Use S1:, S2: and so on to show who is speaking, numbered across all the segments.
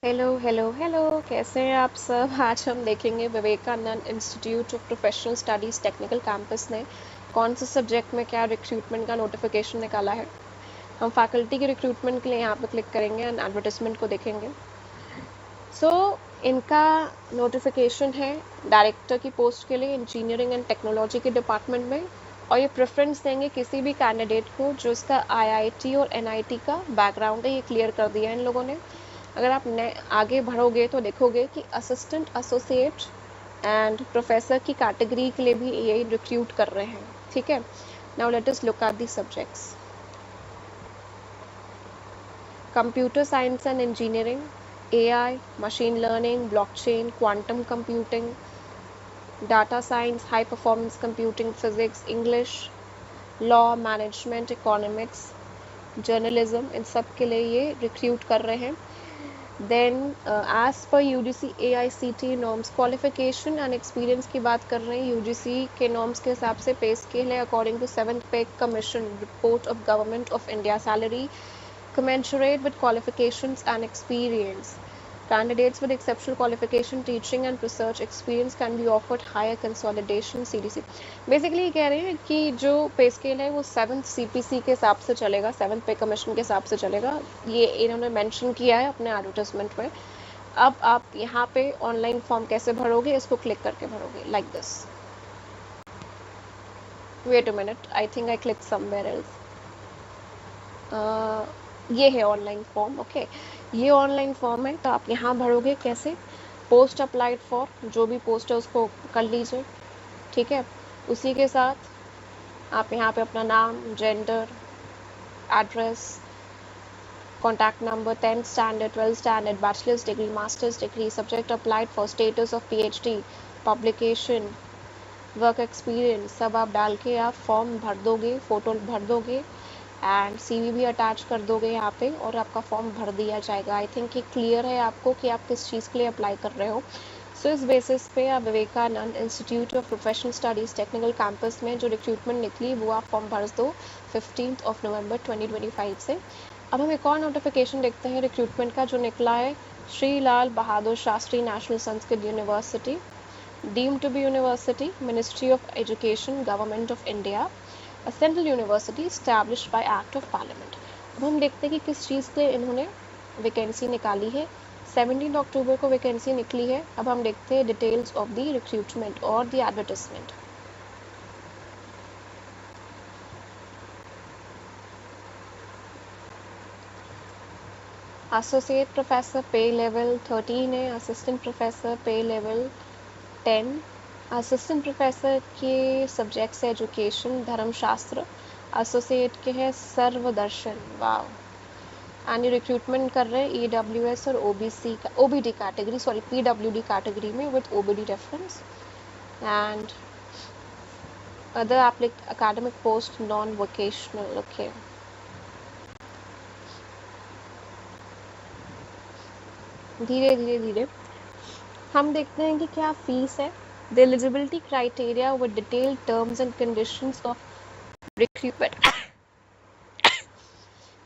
S1: Hello hello hello, कैसे हैं आप सब। आज हम देखेंगे Vivekananda institute of professional studies technical campus ने कौन से सब्जेक्ट में क्या रिक्रूटमेंट का नोटिफिकेशन निकाला है। हम फैकल्टी के रिक्रूटमेंट के लिए यहाँ पे क्लिक करेंगे एंड एडवर्टिजमेंट को देखेंगे। इनका नोटिफिकेशन है डायरेक्टर की पोस्ट के लिए इंजीनियरिंग एंड टेक्नोलॉजी के डिपार्टमेंट में, और ये प्रेफरेंस देंगे किसी भी कैंडिडेट को जो इसका आईआईटी और एनआईटी का बैकग्राउंड है। ये क्लियर कर दिया है इन लोगों ने। अगर आप आगे बढ़ोगे तो देखोगे कि असिस्टेंट एसोसिएट एंड प्रोफेसर की कैटेगरी के लिए भी ये रिक्रूट कर रहे हैं। ठीक है, now let us look at the subjects. Computer science and engineering, AI, machine learning, blockchain, quantum computing, data science, high performance computing, physics, English, law, management, economics, journalism, इन सब के लिए ये रिक्रूट कर रहे हैं। Then as per UGC AICT norms, qualification and experience की बात कर रहे हैं। यूजीसी के नॉर्म्स के हिसाब से पे स्केल है अकॉर्डिंग टू 7th पे commission report of government of India. Salary commensurate with qualifications and experience. Candidates with exceptional qualification, teaching and research experience can be offered higher consolidation CDC. Basically कह रहे हैं कि जो पे scale है वो 7th CPC के हिसाब से चलेगा, 7th पे कमीशन के हिसाब से चलेगा। ये इन्होंने मेंशन किया है अपने एडवर्टाइजमेंट में। अब आप यहाँ पे ऑनलाइन फॉर्म कैसे भरोगे, इसको क्लिक करके भरोगे like this. Wait a minute, I think I click somewhere else. ये है ऑनलाइन फॉर्म। ओके, ये ऑनलाइन फॉर्म है, तो आप यहाँ भरोगे कैसे। पोस्ट अप्लाइड फॉर, जो भी पोस्ट है उसको कर लीजिए। ठीक है, उसी के साथ आप यहाँ पे अपना नाम, gender, address, contact number, 10th standard, 12th standard, bachelors degree, masters degree, subject applied for, status of PhD, publication, work experience, सब आप डाल के आप फॉर्म भर दोगे, फ़ोटो भर दोगे एंड सीवी भी अटैच कर दोगे यहाँ पे, और आपका फॉर्म भर दिया जाएगा। आई थिंक ये क्लियर है आपको कि आप किस चीज़ के लिए अप्लाई कर रहे हो। सो इस बेसिस पे आप Vivekananda institute of professional studies technical campus में जो रिक्रूटमेंट निकली वो आप फॉर्म भर दो 15 नवंबर 2025 से। अब हम एक और नोटिफिकेशन देखते हैं रिक्रूटमेंट का जो निकला है। Shri Lal Bahadur Shastri national Sanskrit university, deemed to be university, Ministry of Education, Government of India, a central university established by Act of Parliament। अब हम देखते हैं कि किस चीज़ के इन्होंने वैकेंसी निकाली है। 17 अक्टूबर को वैकेंसी निकली है। अब हम देखते हैं डिटेल्स ऑफ द रिक्रूटमेंट और द एडवर्टाइजमेंट। एसोसिएट प्रोफेसर पे लेवल 13 है, असिस्टेंट प्रोफेसर पे लेवल 10। असिस्टेंट प्रोफेसर के सब्जेक्ट्स एजुकेशन, धर्मशास्त्र। एसोसिएट के हैं सर्वदर्शन। वाह। एंड ये रिक्रूटमेंट कर रहे हैं EWS और ओबीसी का, OBD category, sorry PWD category में with OBD reference. And other academic post non vocational. Okay, धीरे धीरे धीरे हम देखते हैं कि क्या फीस है। The eligibility criteria with detailed terms and conditions of recruitment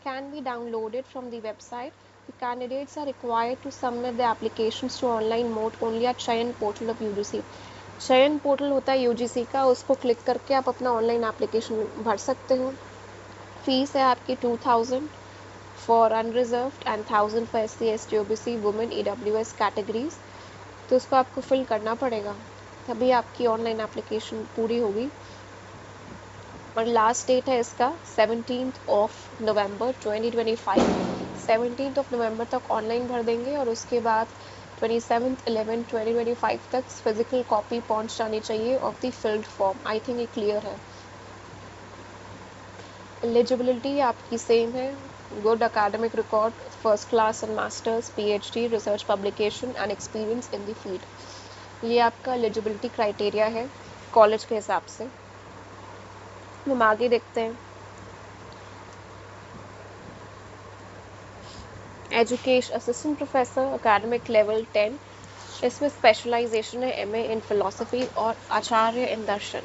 S1: can be downloaded from the website. The candidates are required to submit the applications to online mode only at Chayan portal of UGC. चयन portal होता है UGC का, उसको click करके आप अपना online application भर सकते हो। फीस है आपकी 2000 for unreserved and 1000 for SC ST OBC women EWS categories. तो उसको आपको फिल करना पड़ेगा, तभी आपकी ऑनलाइन एप्लीकेशन पूरी होगी। और लास्ट डेट है इसका 17 नवंबर 2025। 17 नवंबर तक ऑनलाइन भर देंगे और उसके बाद 27/11/2025 तक फिजिकल कॉपी पहुंच जानी चाहिए of the field form. I think ये क्लियर है। एलिजिबिलिटी आपकी सेम है। Good academic record, first class and masters, PhD, research publication and experience in the field. ये आपका एलिजिबिलिटी क्राइटेरिया है कॉलेज के हिसाब से। हम आगे देखते हैं। Education assistant professor academic level 10, इसमें स्पेशलाइजेशन है MA इन फिलोसफी और आचार्य इन दर्शन।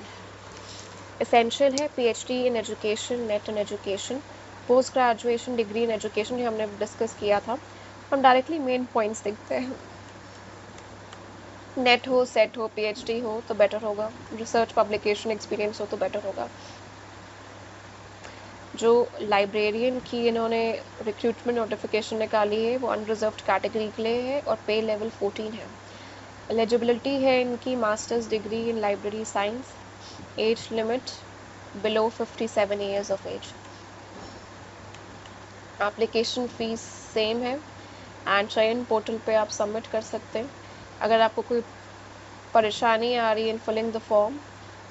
S1: एसेंशियल है PhD in education, net in education, post graduation degree in education, जो हमने डिस्कस किया था। हम डायरेक्टली मेन पॉइंट्स देखते हैं। नेट हो, सेट हो, पीएचडी हो तो बेटर होगा, रिसर्च पब्लिकेशन एक्सपीरियंस हो तो बेटर होगा। जो लाइब्रेरियन की इन्होंने रिक्रूटमेंट नोटिफिकेशन निकाली है वो अनरिजर्व्ड कैटेगरी के लिए है और पे लेवल 14 है। एलिजिबिलिटी है इनकी masters degree in library science, age limit below 57 years of age. Application fees same है एंड चयन पोर्टल पे आप सबमिट कर सकते हैं। अगर आपको कोई परेशानी आ रही है in filling the form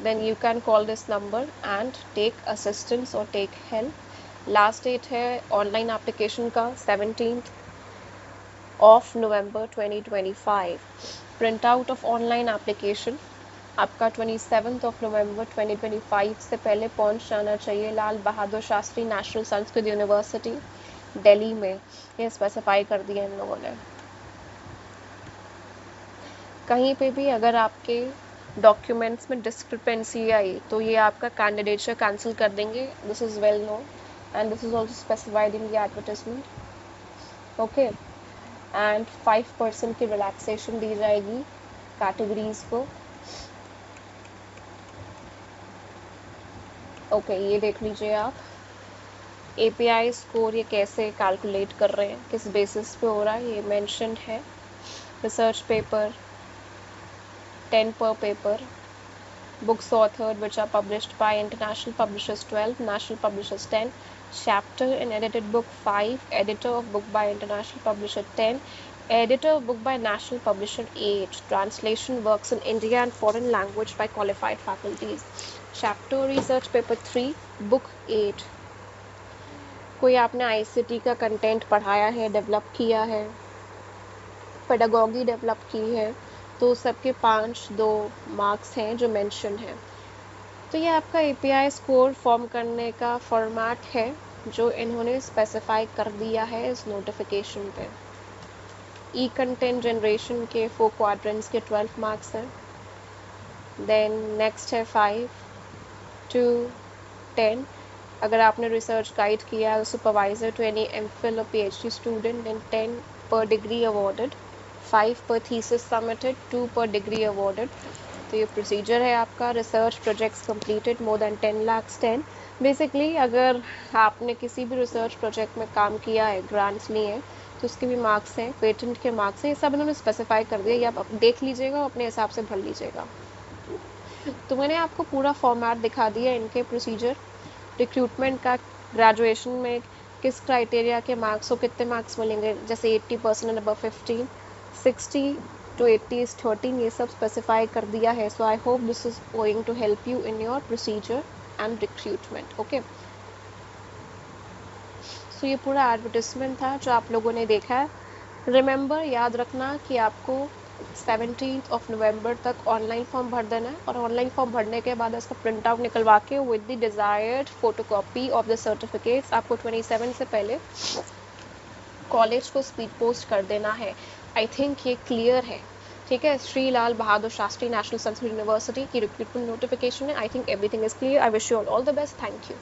S1: then you can call this number and take assistance or take help। Last date है ऑनलाइन एप्लीकेशन का 17th of November 2025। Print out of online application आपका 27th of November 2025 से पहले पहुंच जाना चाहिए लाल Bahadur Shastri national Sanskrit university Delhi में। ये स्पेसिफाई कर दिया इन लोगों ने। कहीं पे भी अगर आपके डॉक्यूमेंट्स में डिस्क्रिपेंसी आई तो ये आपका कैंडिडेचर कैंसिल कर देंगे। This is well known and this is also specified in the advertisement. Okay, and 5% की रिलैक्सेशन दी जाएगी कैटेगरीज को। ओके, ये देख लीजिए आप एपीआई स्कोर ये कैसे कैलकुलेट कर रहे हैं, किस बेसिस पे हो रहा है ये मेंशन्ड है। Research paper 10 per paper, books authored which are published by international publishers 12, national publishers 10, chapter in edited book 5, editor of book by international publisher 10, editor of book by national publisher 8, translation works in India and foreign language by qualified faculties, chapter research paper 3, book 8। कोई आपने ICT का content पढ़ाया है, develop किया है, pedagogy develop की है तो सबके 5-2 मार्क्स हैं जो मेंशन है। तो ये आपका एपीआई स्कोर फॉर्म करने का फॉर्मेट है जो इन्होंने स्पेसिफाई कर दिया है इस नोटिफिकेशन पे। ई कंटेंट जनरेशन के 4 क्वाड्रेंट्स के 12 मार्क्स हैं। देन नेक्स्ट है 5 to 10 अगर आपने रिसर्च गाइड किया है सुपरवाइजर टू एनी एमफिल और पीएचडी स्टूडेंट देन 10 पर degree awarded, 5 per thesis submitted, 2 per degree awarded। तो ये प्रोसीजर है आपका। Research projects completed more than 10 lakhs 10। Basically अगर आपने किसी भी रिसर्च प्रोजेक्ट में काम किया है, ग्रांट्स लिए हैं तो उसके भी मार्क्स हैं, पेटेंट के मार्क्स हैं, ये सब इन्होंने स्पेसिफाई कर दिया। ये आप देख लीजिएगा, अपने हिसाब से भर लीजिएगा। तो मैंने आपको पूरा फॉर्मेट दिखा दिया इनके प्रोसीजर। रिक्रूटमेंट का ग्रेजुएशन में किस क्राइटेरिया के मार्क्स हो, कितने मार्क्स मिलेंगे, जैसे 80% एंड अबव 15, 60 to 80 is 13, ये सब स्पेसिफाई कर दिया है। So I hope this is going to help you in your procedure and recruitment. Okay, so ये पूरा एडवर्टिजमेंट था जो आप लोगों ने देखा है। रिमेंबर, याद रखना कि आपको 17th of November तक ऑनलाइन फॉर्म भर देना है और ऑनलाइन फॉर्म भरने के बाद इसका प्रिंट आउट निकलवा के with the desired photocopy of the certificates आपको 27 से पहले कॉलेज को स्पीड पोस्ट कर देना है। आई थिंक ये क्लियर है, ठीक है। श्री लाल बहादुर शास्त्री नेशनल संस्कृत यूनिवर्सिटी की रिक्रूटमेंट नोटिफिकेशन है। I think everything is clear. I wish you all the best. Thank you.